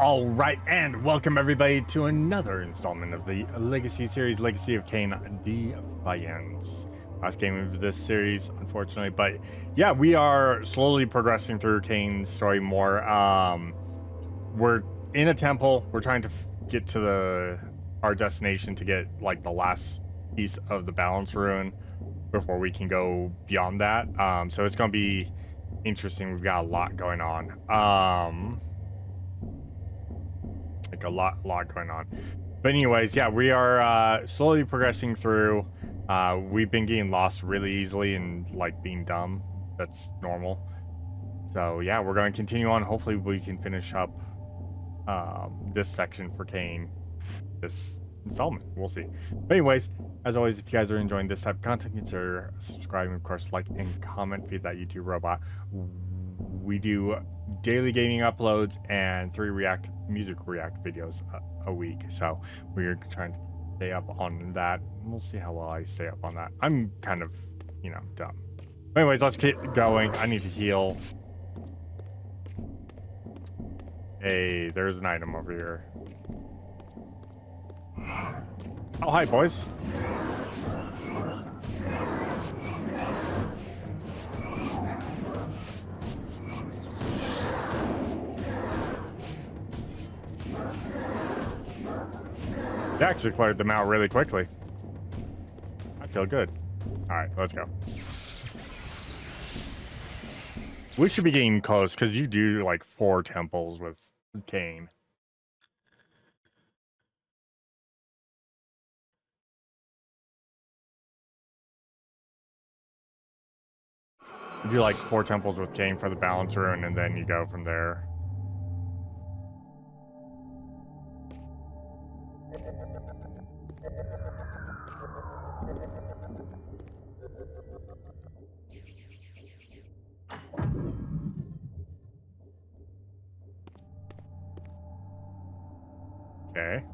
All right, and welcome everybody to another installment of the Legacy series, Legacy of Kain, Defiance. Last game of this series, unfortunately, but yeah, we are slowly progressing through Kain's story more. We're in a temple. We're trying to get to our destination to get like the last piece of the balance rune before we can go beyond that. So it's gonna be interesting. We've got a lot going on. Like a lot going on. But anyways, yeah, we are slowly progressing through. We've been getting lost really easily and like being dumb. That's normal. So yeah, we're going to continue on. Hopefully we can finish up this section for Kain this installment. We'll see. But anyways, as always, if you guys are enjoying this type of content, consider subscribing, of course, like and comment, feed that YouTube robot. We do daily gaming uploads and 3 music react videos a week, so we're trying to stay up on that. We'll see how well I stay up on that. I'm kind of, dumb. Anyways, let's keep going. I need to heal. Hey, there's an item over here. Oh, hi, boys. They actually cleared them out really quickly. I feel good. All right, let's go. We should be getting close because you do like 4 temples with Kain. You do like 4 temples with Kain for the balance rune, and then you go from there. Okay.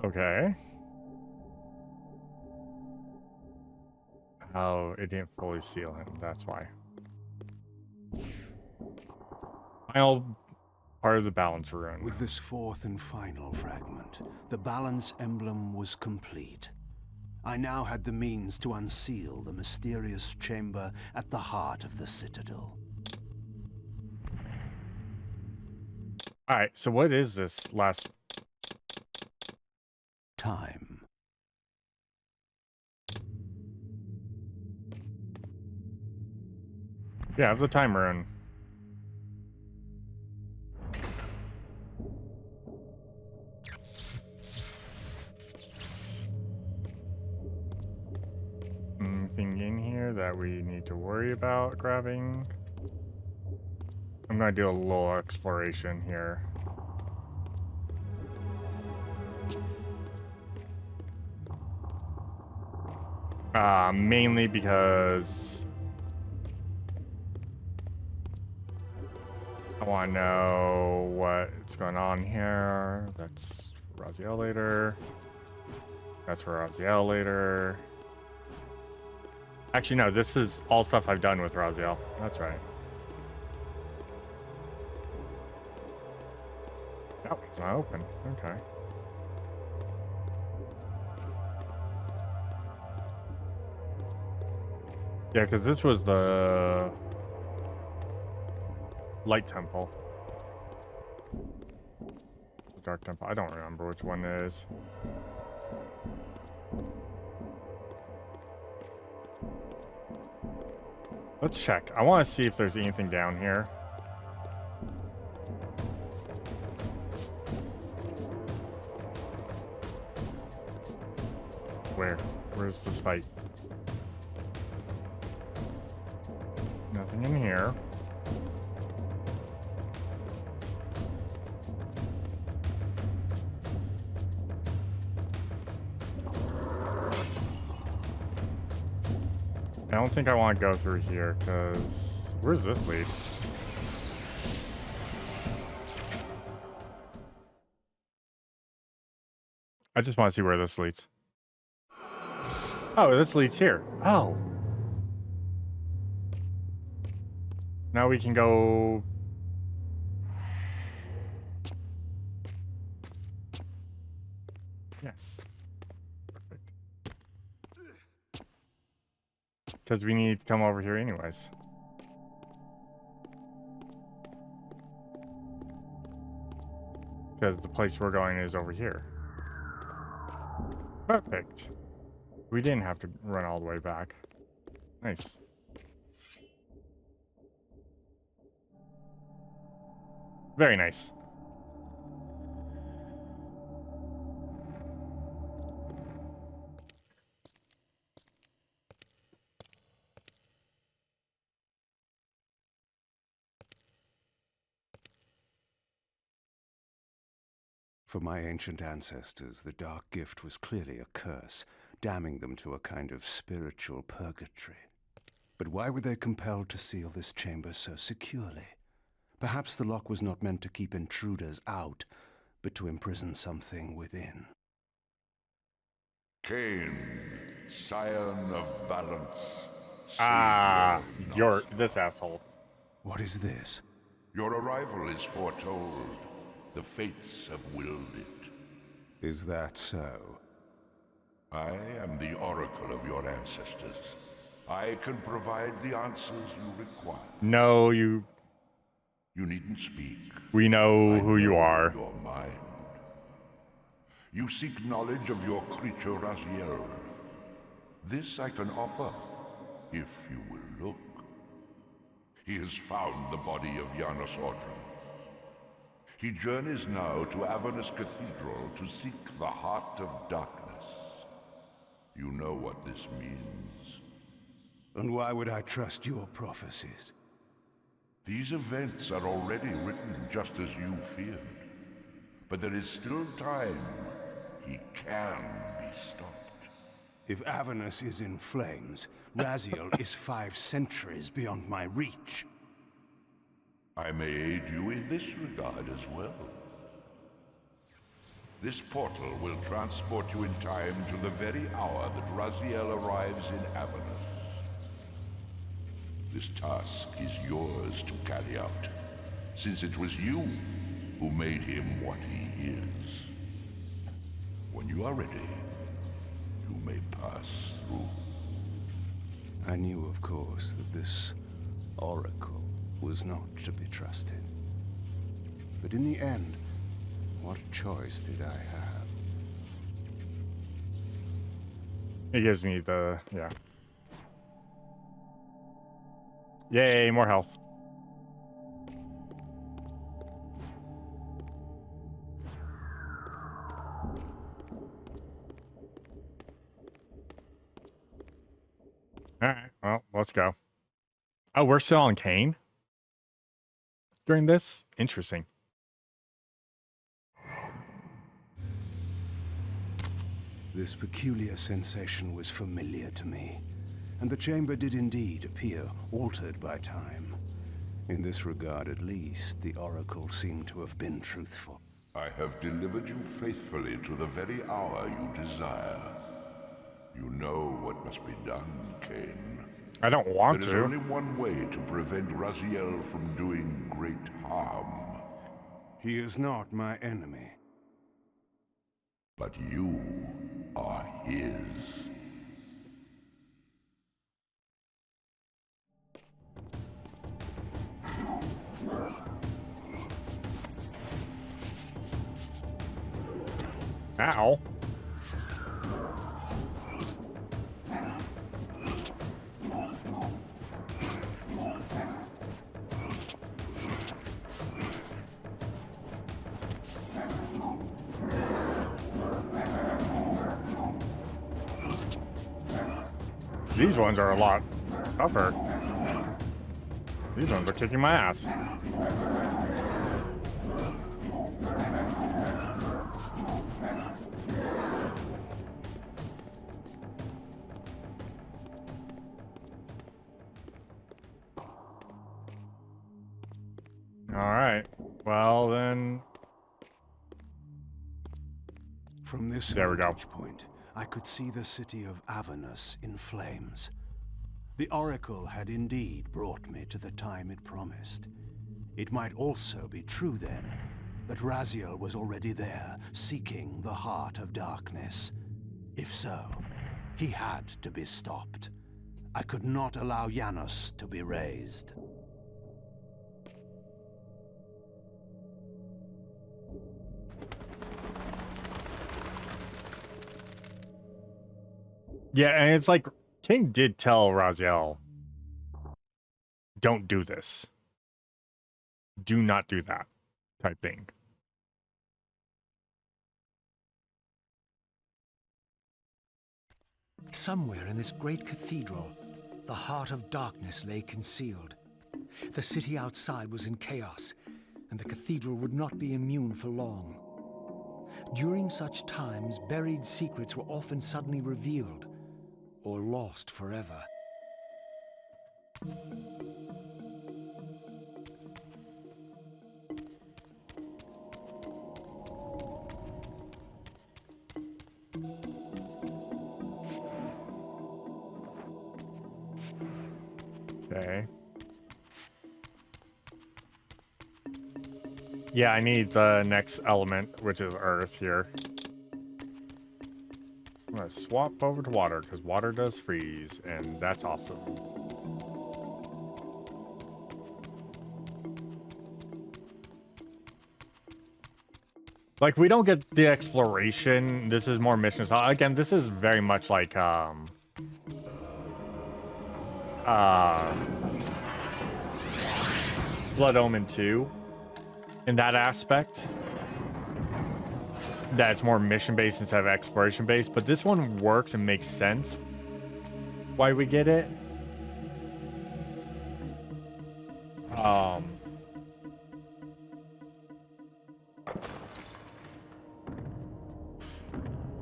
Okay. Oh, it didn't fully seal him. That's why. Final part of the balance rune. With this 4th and final fragment, the balance emblem was complete. I now had the means to unseal the mysterious chamber at the heart of the Citadel. Alright, so what is this last... Time. Yeah, I have the time rune. Anything in here that we need to worry about grabbing? I'm gonna do a little exploration here. Mainly because I want to know what's going on here. That's for Raziel later. That's for Raziel later. Actually, no, this is all stuff I've done with Raziel. That's right. That one's not open. Okay. Yeah, because this was the light temple. The dark temple. I don't remember which one it is. Let's check. I want to see if there's anything down here. Where's this fight? Nothing in here. I don't think I want to go through here, because... Where's this lead? I just want to see where this leads. Oh, this leads here. Oh. Now we can go... Yes. Perfect. Because we need to come over here anyways. Because the place we're going is over here. Perfect. We didn't have to run all the way back. Nice. Very nice. For my ancient ancestors, the dark gift was clearly a curse, damning them to a kind of spiritual purgatory. But why were they compelled to seal this chamber so securely? Perhaps the lock was not meant to keep intruders out, but to imprison something within. Kain, scion of balance. Ah, savior you're of this asshole. What is this? Your arrival is foretold. The fates have willed it. Is that so? I am the oracle of your ancestors. I can provide the answers you require. No, you... You needn't speak. We know I who you know are. Your mind. You seek knowledge of your creature Raziel. This I can offer, if you will look. He has found the body of Nosgoth. He journeys now to Avernus Cathedral to seek the heart of darkness. You know what this means. And why would I trust your prophecies? These events are already written just as you feared. But there is still time. He can be stopped. If Avernus is in flames, Raziel is 5 centuries beyond my reach. I may aid you in this regard as well. This portal will transport you in time to the very hour that Raziel arrives in Avernus. This task is yours to carry out, since it was you who made him what he is. When you are ready, you may pass through. I knew, of course, that this oracle was not to be trusted. But in the end, what choice did I have? It gives me the... yeah. Yay, more health. Alright, well, let's go. Oh, we're still on Kain? During this? Interesting. This peculiar sensation was familiar to me, and the chamber did indeed appear altered by time. In this regard, at least, the oracle seemed to have been truthful. I have delivered you faithfully to the very hour you desire. You know what must be done, Kain. I don't want There to. is only one way to prevent Raziel from doing great harm. He is not my enemy. But you are his. Ow. These ones are a lot tougher. These ones are kicking my ass. All right. Well, then From this There we go. vantage point, I could see the city of Avernus in flames. The Oracle had indeed brought me to the time it promised. It might also be true then that Raziel was already there, seeking the heart of darkness. If so, he had to be stopped. I could not allow Janos to be raised. Yeah, and it's like King did tell Raziel, don't do this. Do not do that type thing. Somewhere in this great cathedral, the heart of darkness lay concealed. The city outside was in chaos, and the cathedral would not be immune for long. During such times, buried secrets were often suddenly revealed, or lost forever. Okay. Yeah, I need the next element, which is earth here. I'm gonna swap over to water, because water does freeze, and that's awesome. Like, we don't get the exploration. This is more missions. Again, this is very much like, Blood Omen 2 in that aspect. That it's more mission-based instead of exploration-based, but this one works and makes sense why we get it.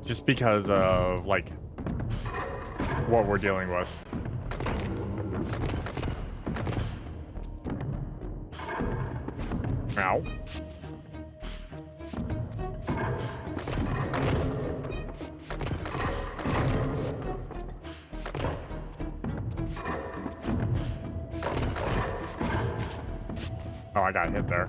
Just because of, like, what we're dealing with. Ow. Oh, I got hit there.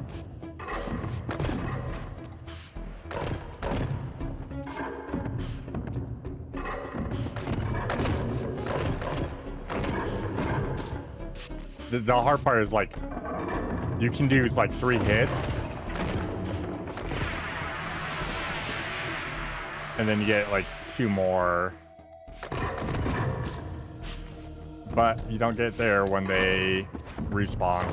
The hard part is, like, you can do, like, 3 hits. And then you get, like, 2 more. But you don't get there when they respawn.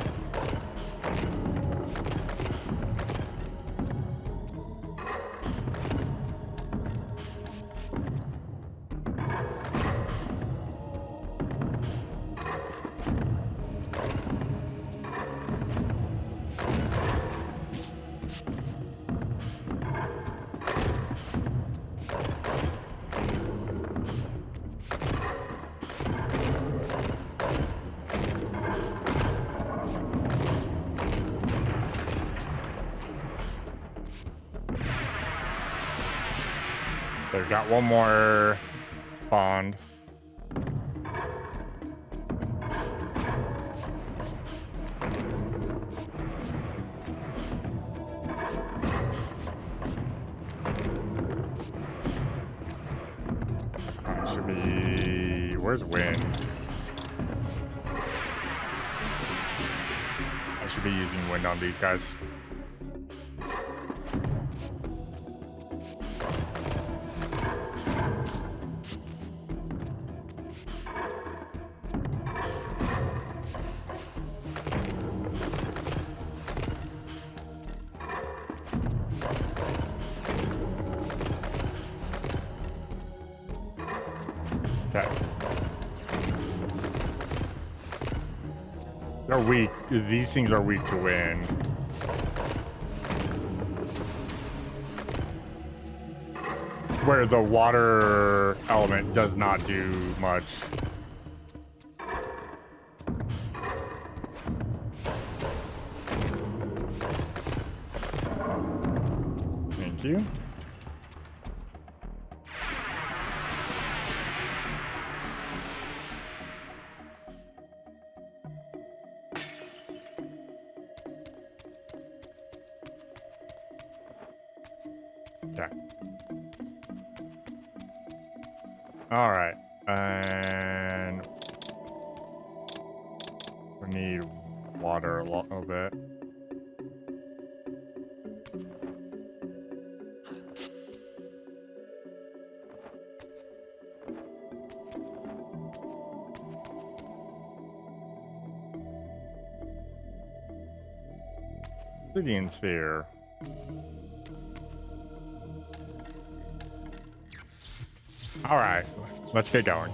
So we've got one more spawned. Should be... Where's wind? I should be using wind on these guys. Okay. They're weak. These things are weak to wind. Where the water element does not do much. Thank you. Okay. All right, and we need water a little bit. Obsidian sphere. All right, let's get going.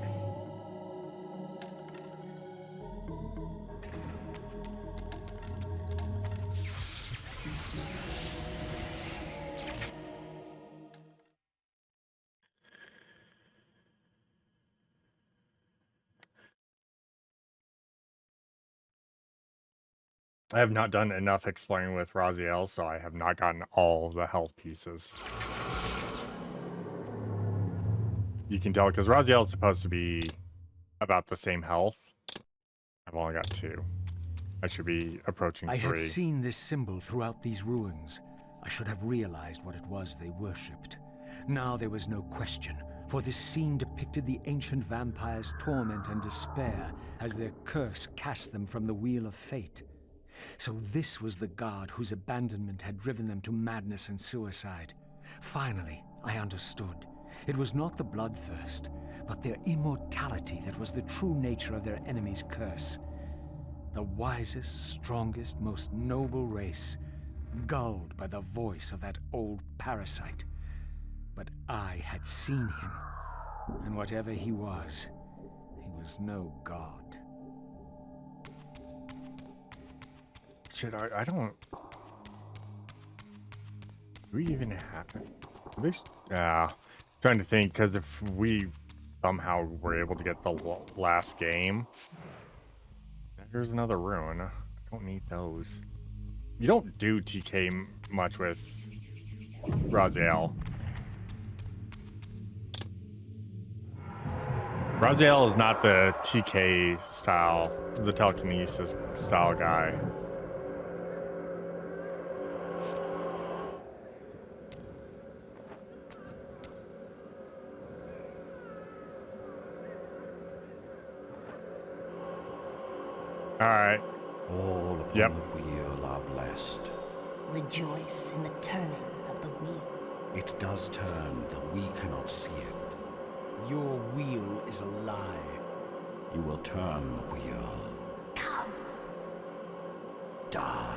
I have not done enough exploring with Raziel, so I have not gotten all the health pieces. You can tell because Raziel is supposed to be about the same health. I've only got 2. I should be approaching 3. I had seen this symbol throughout these ruins. I should have realized what it was they worshipped. Now there was no question, for this scene depicted the ancient vampires' torment and despair as their curse cast them from the wheel of fate. So this was the god whose abandonment had driven them to madness and suicide. Finally, I understood. It was not the bloodthirst, but their immortality that was the true nature of their enemy's curse. The wisest, strongest, most noble race, gulled by the voice of that old parasite. But I had seen him, and whatever he was no god. Shit, I don't... Do we even have it? Trying to think, because if we somehow were able to get the last game... Here's another ruin. I don't need those. You don't do TK much with Razeil. Raziel is not the TK style, the telekinesis style guy. Alright. All upon Yep. the wheel are blessed. Rejoice in the turning of the wheel. It does turn, though we cannot see it. Your wheel is a lie. You will turn the wheel. Come. Die.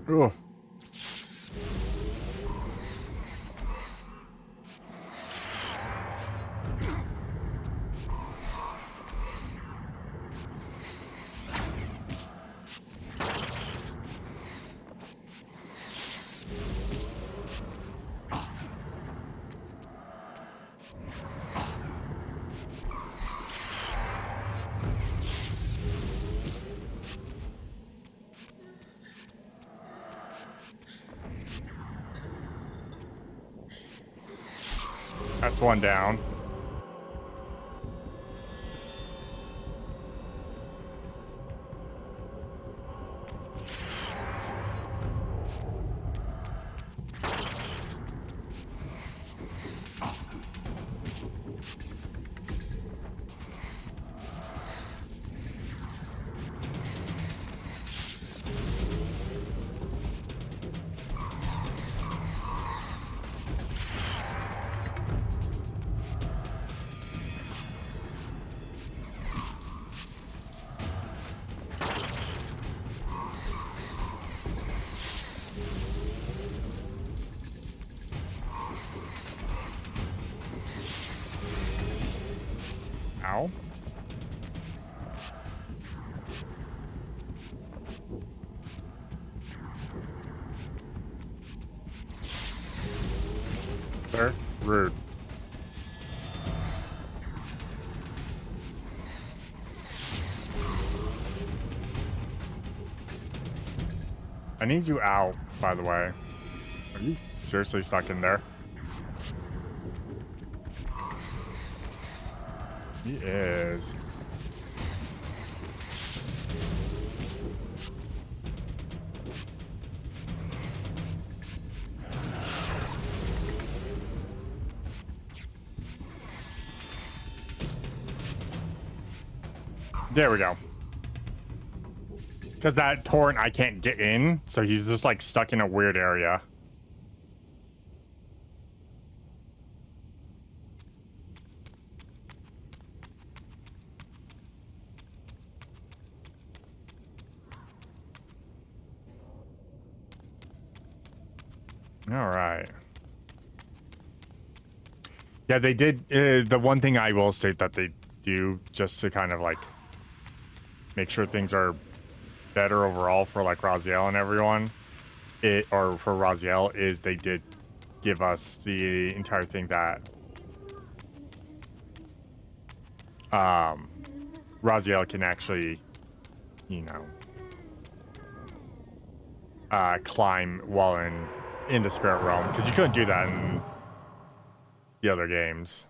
Ugh. That's one down. now. Sir, rude. I need you out, by the way. Are you seriously stuck in there? He is. There we go. Because that torrent I can't get in, so he's just like stuck in a weird area. All right. Yeah, they did. The one thing I will state that they do just to kind of like make sure things are better overall for like Raziel and everyone, or for Raziel, is they did give us the entire thing that Raziel can actually, you know, climb while in the spirit realm, because you couldn't do that in the other games.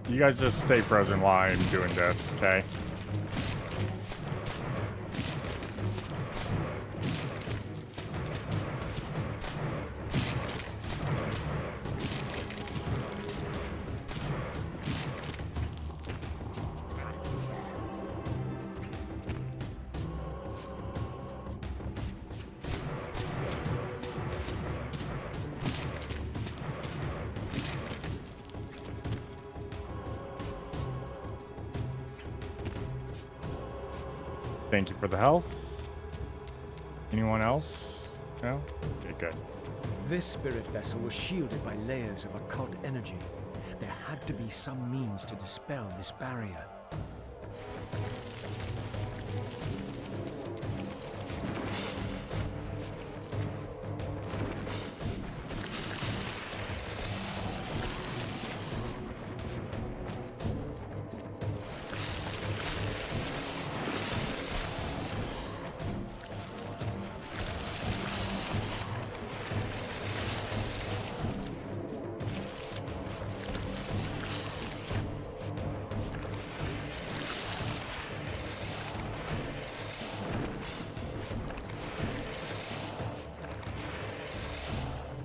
You guys just stay frozen while I'm doing this, okay? Thank you for the health. Anyone else? No? Okay, good. This spirit vessel was shielded by layers of occult energy. There had to be some means to dispel this barrier.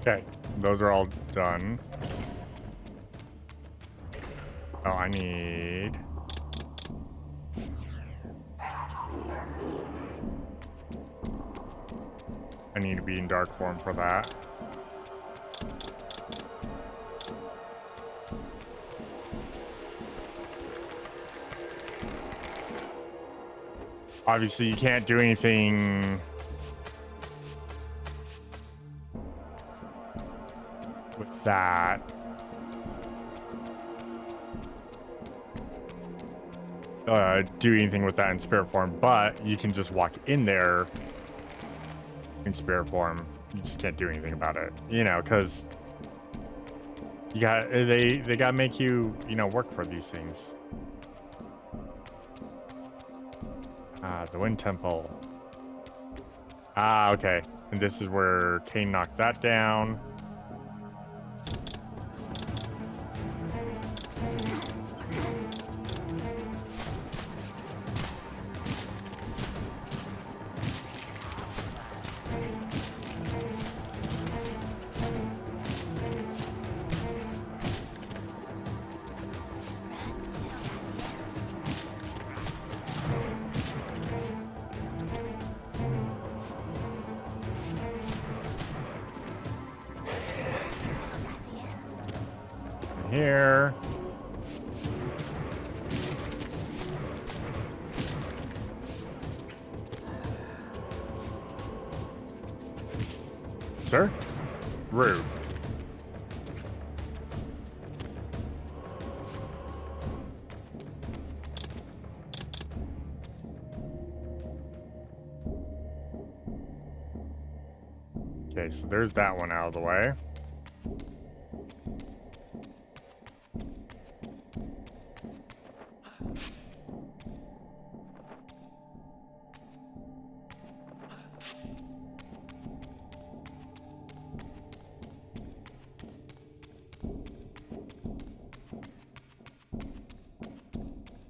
Okay, those are all done. Oh, I need... I need to be in dark form for that. Obviously, you can't do anything with that. do anything with that in spirit form, but you can just walk in there in spirit form. You just can't do anything about it, you know, because you got they gotta make you, you know, work for these things. The Wind Temple. Okay, and this is where Kain knocked that down. Here. Sir? Rude. Okay, so there's that one out of the way.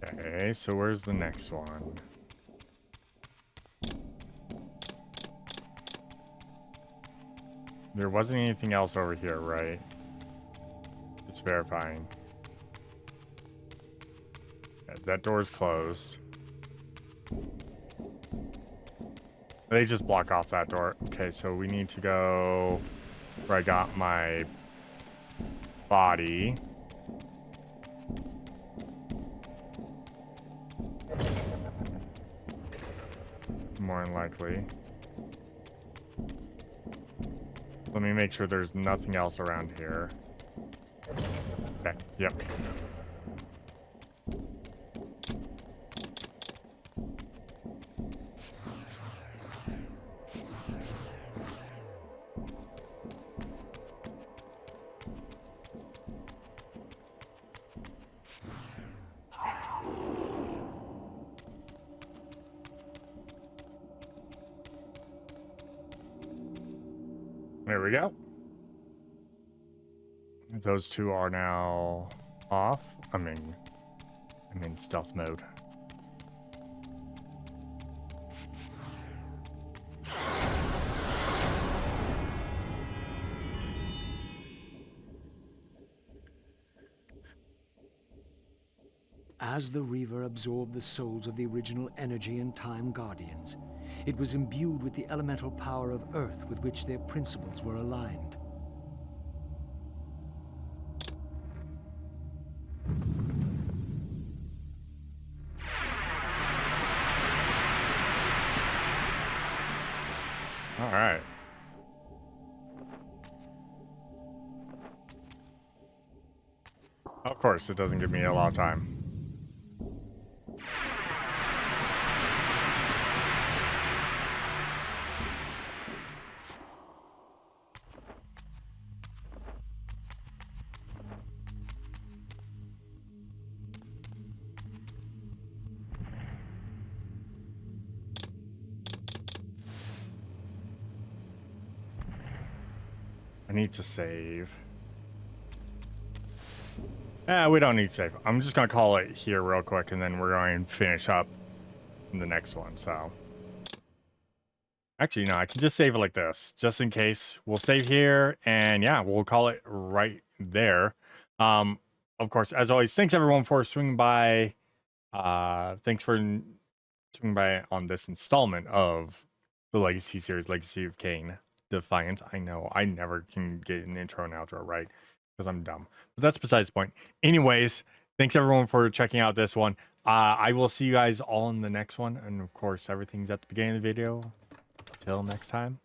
Okay, so where's the next one? There wasn't anything else over here, right? It's verifying. Yeah, that door's closed. They just block off that door. Okay, so we need to go where I got my body. More than likely. Let me make sure there's nothing else around here. Okay, yep. There we go. Those two are now off. I'm in stealth mode. As the Reaver absorbed the souls of the original Energy and Time Guardians, it was imbued with the elemental power of Earth with which their principles were aligned. All right. Of course, it doesn't give me a lot of time. I need to save. We don't need to save. I'm just going to call it here real quick, and then we're going to finish up in the next one, so. Actually, no, I can just save it like this, just in case. We'll save here, and yeah, we'll call it right there. Of course, as always, thanks everyone for swinging by. Thanks for swinging by on this installment of the Legacy series, Legacy of Kain. Defiance. I know I never can get an intro and outro right because I'm dumb, but that's besides the point. Anyways, thanks everyone for checking out this one. I will see you guys all in the next one, and of course everything's at the beginning of the video. Till next time,